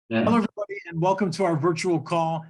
Yeah. Hello, everybody, and welcome to our virtual call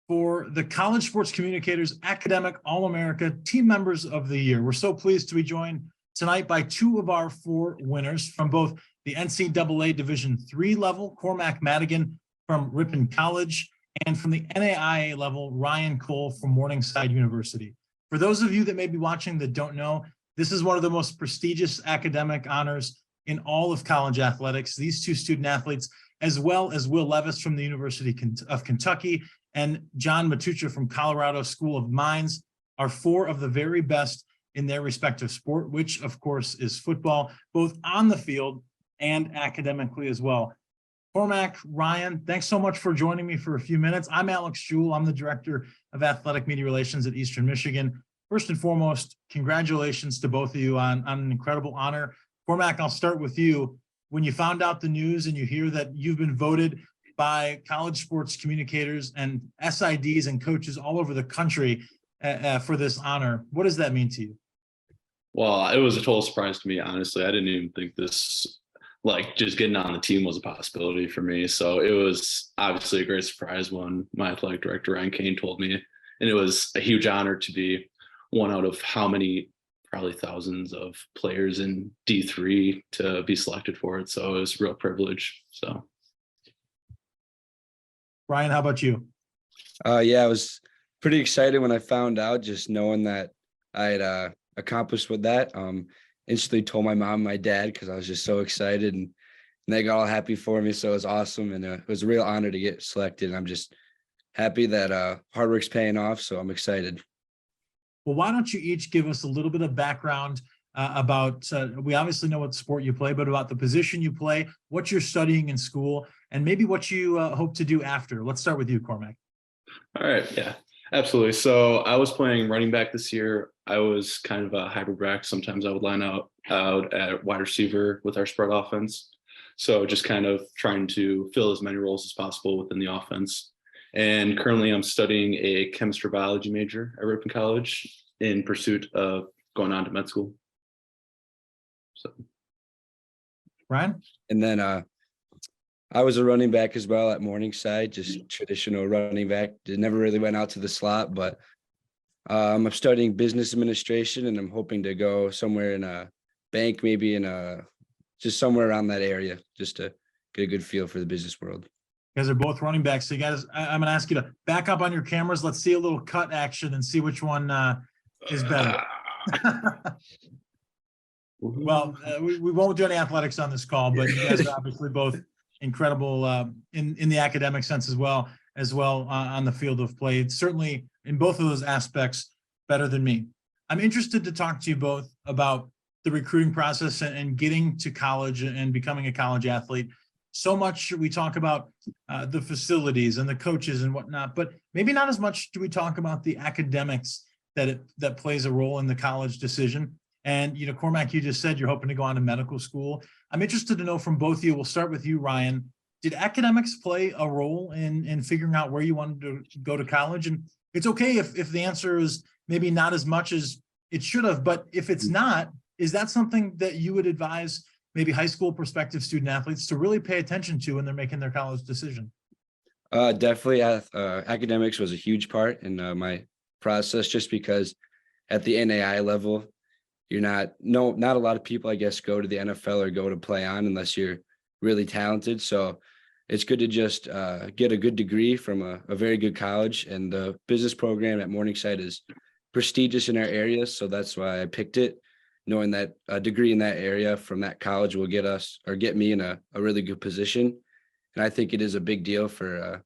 for the College Sports Communicators Academic All-America Team Members of the Year. We're so pleased to be joined tonight by two of our four winners from both the NCAA Division III level, Cormac Madigan from Ripon College, and from the NAIA level, Ryan Cole from Morningside University. For those of you that may be watching that don't know, this is one of the most prestigious academic honors in all of college athletics. These two student athletes, as well as Will Levis from the University of Kentucky and John Matocha from Colorado School of Mines, are four of the very best in their respective sport, which of course is football, both on the field and academically as well. Cormac, Ryan, thanks so much for joining me for a few minutes. I'm Alex Jewell. I'm the Director of Athletic Media Relations at Eastern Michigan. First and foremost, congratulations to both of you on an incredible honor. Cormac, I'll start with you. When you found out the news and you hear that you've been voted by college sports communicators and SIDs and coaches all over the country for this honor, what does that mean to you? Well, it was a total surprise to me, honestly. I didn't even think this, just getting on the team was a possibility for me. So it was obviously a great surprise when my athletic director, Ryan Kane, told me. And it was a huge honor to be one out of how many, probably thousands of players in D3 to be selected for it. So it was a real privilege. So. Ryan, how about you? Yeah, I was pretty excited when I found out, just knowing that I had accomplished with that. Instantly told my mom and my dad because I was just so excited, and they got all happy for me. So it was awesome, and it was a real honor to get selected. And I'm just happy that hard work's paying off. So I'm excited. Well, why don't you each give us a little bit of background about, we obviously know what sport you play, but about the position you play, what you're studying in school, and maybe what you hope to do after. Let's start with you, Cormac. All right. Yeah, absolutely. So I was playing running back this year. I was kind of a hybrid back. Sometimes I would line out at wide receiver with our spread offense. So just kind of trying to fill as many roles as possible within the offense. And currently I'm studying a chemistry biology major at Ripon College in pursuit of going on to med school. So, Ryan? And then I was a running back as well at Morningside, just traditional running back. Never really went out to the slot, but I'm studying business administration, and I'm hoping to go somewhere in a bank, maybe in just somewhere around that area, just to get a good feel for the business world. You guys are both running backs. So you guys, I'm going to ask you to back up on your cameras. Let's see a little cut action and see which one is better. Well, we won't do any athletics on this call, but you guys are obviously both incredible in the academic sense as well on the field of play. It's certainly in both of those aspects better than me. I'm interested to talk to you both about the recruiting process and getting to college and becoming a college athlete. So much we talk about the facilities and the coaches and whatnot, but maybe not as much do we talk about the academics that plays a role in the college decision. And, Cormac, you just said you're hoping to go on to medical school. I'm interested to know from both of you. We'll start with you, Ryan. Did academics play a role in figuring out where you wanted to go to college? And it's okay if the answer is maybe not as much as it should have, but if it's not, is that something that you would advise maybe high school prospective student athletes to really pay attention to when they're making their college decision? Definitely, academics was a huge part in my process, just because at the NAIA level, not a lot of people, I guess, go to the NFL or go to play on unless you're really talented. So it's good to just get a good degree from a very good college, and the business program at Morningside is prestigious in our area. So that's why I picked it, knowing that a degree in that area from that college will get me in a really good position. And I think it is a big deal for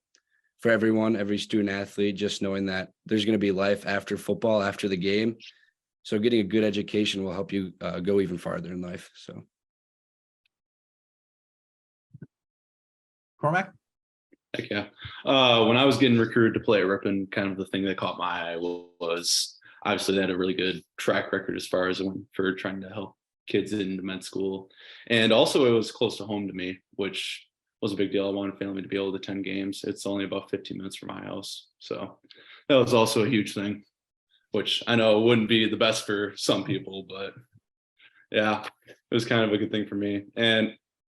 everyone, every student athlete, just knowing that there's going to be life after football, after the game. So getting a good education will help you go even farther in life. So. Cormac? heck yeah. When I was getting recruited to play at Ripon, kind of the thing that caught my eye was obviously they had a really good track record as far as for trying to help kids into med school. And also it was close to home to me, which was a big deal. I wanted family to be able to attend games. It's only about 15 minutes from my house. So that was also a huge thing, which I know wouldn't be the best for some people, but yeah, it was kind of a good thing for me. And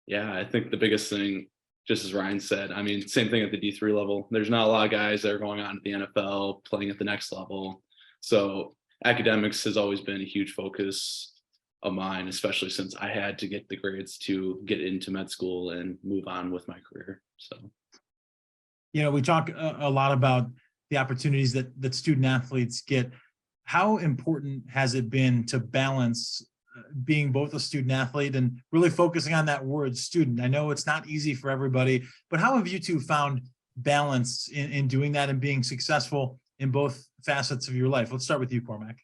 yeah, I think the biggest thing just as Ryan said, I mean, same thing at the D3 level. There's not a lot of guys that are going on to the NFL playing at the next level. So academics has always been a huge focus of mine, especially since I had to get the grades to get into med school and move on with my career. So, we talk a lot about the opportunities that student athletes get. How important has it been to balance being both a student athlete and really focusing on that word student? I know it's not easy for everybody, but how have you two found balance in doing that and being successful in both facets of your life? Let's start with you, Cormac.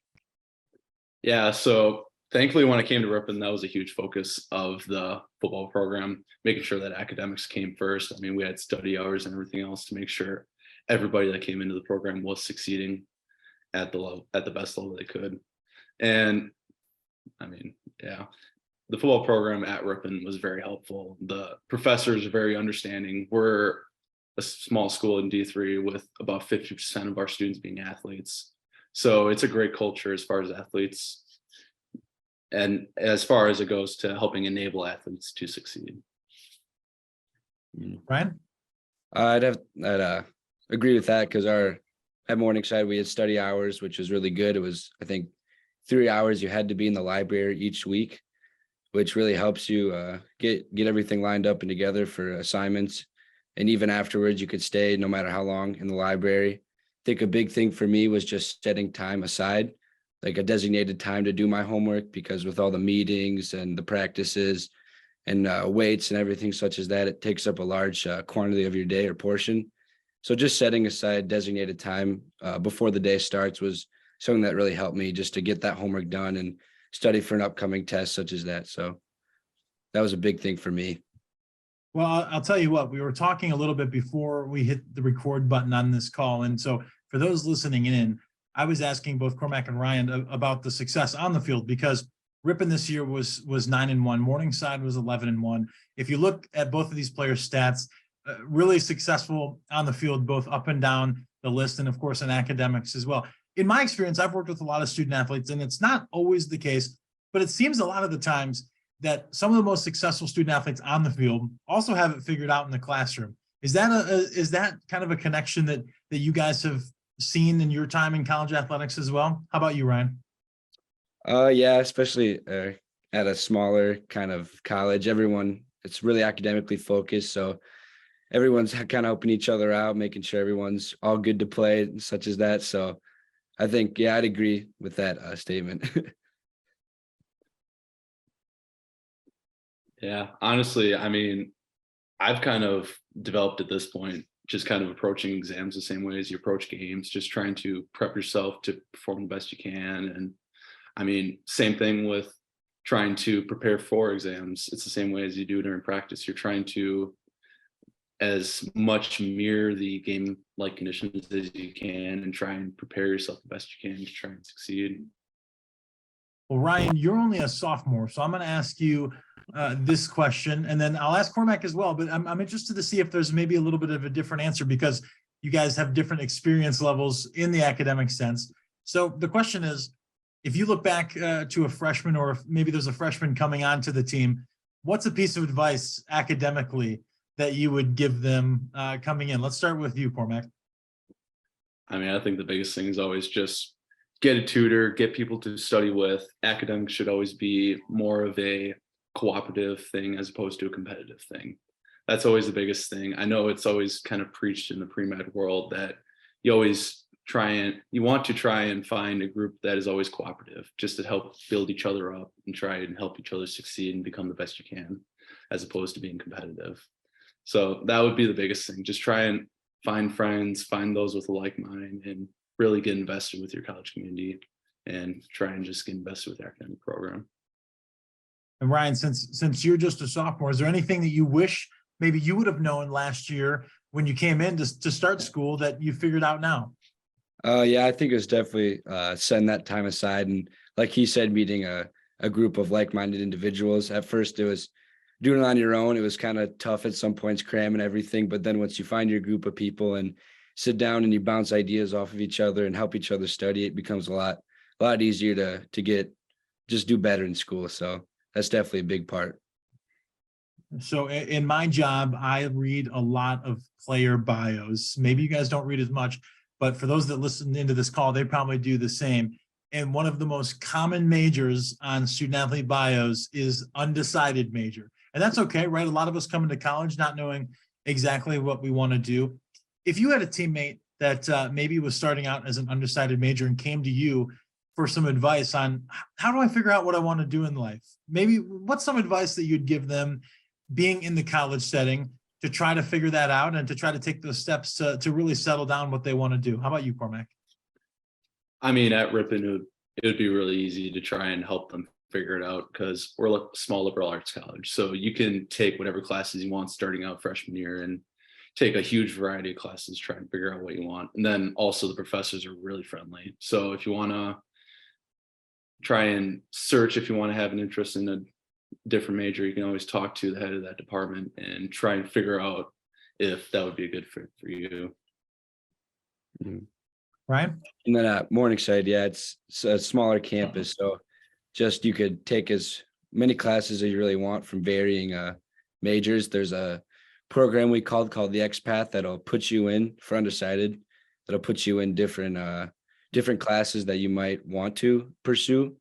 Yeah, so thankfully when I came to Ripon, that was a huge focus of the football program, making sure that academics came first. I mean, we had study hours and everything else to make sure everybody that came into the program was succeeding at the best level they could. And I mean, yeah, the football program at Ripon was very helpful. The professors are very understanding. We're a small school in D3 with about 50% of our students being athletes. So it's a great culture as far as athletes and as far as it goes to helping enable athletes to succeed. Ryan? I'd agree with that, because at Morningside we had study hours, which was really good. It was, I think, 3 hours you had to be in the library each week, which really helps you get everything lined up and together for assignments. And even afterwards, you could stay no matter how long in the library. I think a big thing for me was just setting time aside, like a designated time to do my homework, because with all the meetings and the practices and weights and everything such as that, it takes up a large quantity of your day or portion. So just setting aside designated time before the day starts was something that really helped me just to get that homework done and study for an upcoming test such as that. So that was a big thing for me. Well, I'll tell you what, we were talking a little bit before we hit the record button on this call. And so for those listening in, I was asking both Cormac and Ryan about the success on the field, because Ripon this year was 9-1, Morningside was 11-1. If you look at both of these players' stats, really successful on the field, both up and down the list, and of course in academics as well. In my experience, I've worked with a lot of student athletes, and it's not always the case, but it seems a lot of the times that some of the most successful student athletes on the field also have it figured out in the classroom. Is that kind of a connection that you guys have seen in your time in college athletics as well? How about you, Ryan? Yeah, especially at a smaller kind of college, it's really academically focused. So everyone's kind of helping each other out, making sure everyone's all good to play, such as that. So I think, yeah, I'd agree with that statement. Yeah, honestly, I mean, I've kind of developed at this point, just kind of approaching exams the same way as you approach games, just trying to prep yourself to perform the best you can. And I mean, same thing with trying to prepare for exams. It's the same way as you do during practice. You're trying to as much mirror the game-like conditions as you can and try and prepare yourself the best you can to try and succeed. Well, Ryan, you're only a sophomore, so I'm going to ask you this question, and then I'll ask Cormac as well, but I'm interested to see if there's maybe a little bit of a different answer, because you guys have different experience levels in the academic sense. So the question is, if you look back to a freshman, or if maybe there's a freshman coming onto the team, what's a piece of advice academically that you would give them coming in? Let's start with you, Cormac. I mean, I think the biggest thing is always just get a tutor, get people to study with. Academics should always be more of a cooperative thing as opposed to a competitive thing. That's always the biggest thing. I know it's always kind of preached in the pre-med world that you want to try and find a group that is always cooperative, just to help build each other up and try and help each other succeed and become the best you can, as opposed to being competitive. So that would be the biggest thing. Just try and find friends, find those with a like mind, and really get invested with your college community and try and just get invested with the academic program. And Ryan, since you're just a sophomore, is there anything that you wish maybe you would have known last year when you came in to start school that you figured out now? Yeah, I think it was definitely setting that time aside. And like he said, meeting a group of like-minded individuals. At first, it was doing it on your own. It was kind of tough at some points, cramming everything. But then once you find your group of people and sit down and you bounce ideas off of each other and help each other study, it becomes a lot easier to do better in school. So that's definitely a big part. So in my job, I read a lot of player bios. Maybe you guys don't read as much, but for those that listen into this call, they probably do the same. And one of the most common majors on student athlete bios is undecided major. And that's okay, right? A lot of us come into college not knowing exactly what we want to do. If you had a teammate that maybe was starting out as an undecided major and came to you for some advice on how do I figure out what I want to do in life? Maybe what's some advice that you'd give them being in the college setting to try to figure that out and to try to take those steps to really settle down what they want to do? How about you, Cormac? I mean, at Ripon, it would be really easy to try and help them figure it out because we're a small liberal arts college. So you can take whatever classes you want starting out freshman year and take a huge variety of classes, try and figure out what you want. And then also the professors are really friendly. So if you want to try and search, if you want to have an interest in a different major, you can always talk to the head of that department and try and figure out if that would be a good fit for you. Ryan? And then at Morningside, yeah, it's a smaller campus, so just you could take as many classes as you really want from varying majors. There's a program we called the X Path that'll put you in for undecided. That'll put you in different classes that you might want to pursue,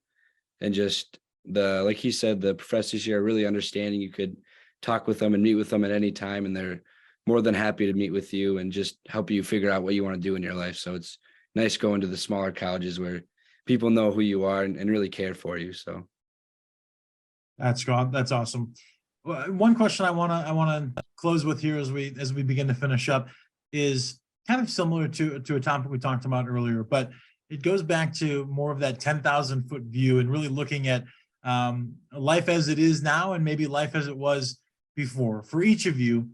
and just like he said, the professors here are really understanding. You could talk with them and meet with them at any time, and they're more than happy to meet with you and just help you figure out what you want to do in your life. So it's nice going to the smaller colleges where people know who you are and really care for you. So That's awesome. One question I want to close with here as we begin to finish up is kind of similar to a topic we talked about earlier, but it goes back to more of that 10,000-foot view and really looking at life as it is now and maybe life as it was before. For each of you,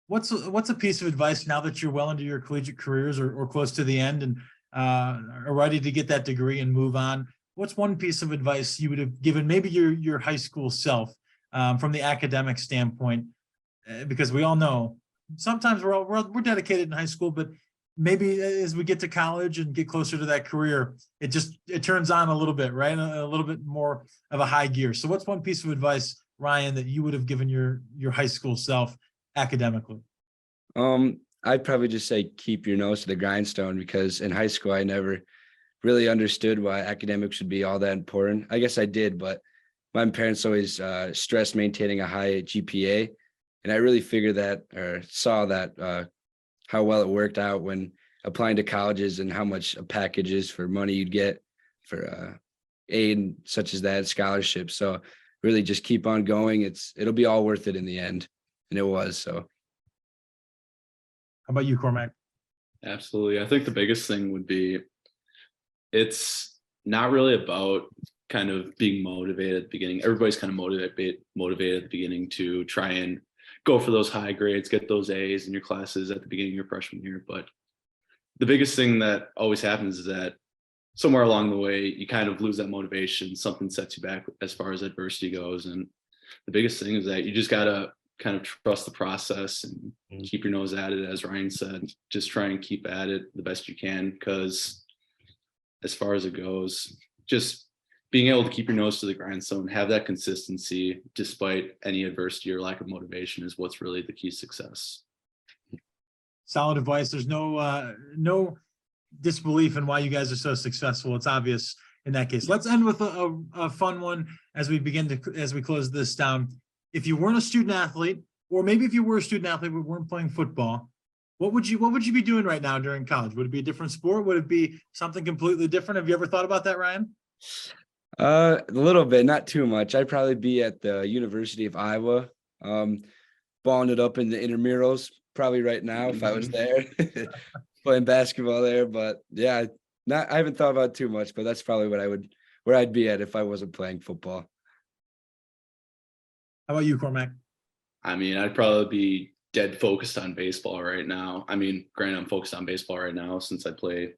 what's a piece of advice now that you're well into your collegiate careers or close to the end and are ready to get that degree and move on? What's one piece of advice you would have given maybe your high school self from the academic standpoint? Because we all know sometimes we're dedicated in high school, but maybe as we get to college and get closer to that career, it turns on a little bit, right? A little bit more of a high gear. So what's one piece of advice, Ryan, that you would have given your high school self academically? I'd probably just say keep your nose to the grindstone, because in high school I never really understood why academics would be all that important. I guess I did, but my parents always stressed maintaining a high GPA, and I really figured that or saw that how well it worked out when applying to colleges and how much a package is for money you'd get for aid such as that, scholarships. So really just keep on going. It'll be all worth it in the end. And it was. So how about you, Cormac? Absolutely. I think the biggest thing would be it's not really about kind of being motivated at the beginning. Everybody's kind of motivated at the beginning to try and go for those high grades, get those A's in your classes at the beginning of your freshman year. But the biggest thing that always happens is that somewhere along the way, you kind of lose that motivation. Something sets you back as far as adversity goes. And the biggest thing is that you just got to kind of trust the process and keep your nose at it. As Ryan said, just try and keep at it the best you can, because as far as it goes, just being able to keep your nose to the grindstone, have that consistency despite any adversity or lack of motivation is what's really the key to success. Solid advice. There's no disbelief in why you guys are so successful. It's obvious in that case. Let's end with a fun one as we close this down. If you weren't a student athlete, or maybe if you were a student athlete but weren't playing football, what would you be doing right now during college? Would it be a different sport? Would it be something completely different? Have you ever thought about that, Ryan? A little bit, not too much. I'd probably be at the University of Iowa, balling it up in the intramurals probably right now if I was there, playing basketball there. But yeah, I haven't thought about it too much, but that's probably where I'd be at if I wasn't playing football. How about you, Cormac? I mean, I'd probably be dead focused on baseball right now. I mean, granted, I'm focused on baseball right now since I play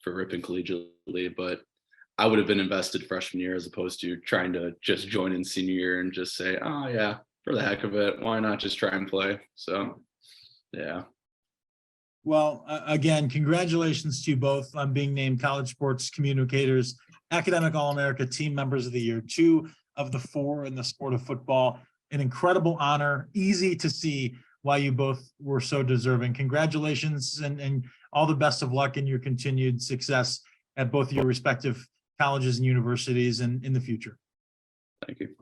for Ripon collegiately, but I would have been invested freshman year as opposed to trying to just join in senior year and just say, oh yeah, for the heck of it, why not just try and play? So, yeah. Well, again, congratulations to you both on being named College Sports Communicators Academic All-America Team Members of the Year, 2 of the 4 in the sport of football. an incredible honor, easy to see why you both were so deserving. Congratulations and all the best of luck in your continued success at both your respective colleges and universities and in the future. Thank you.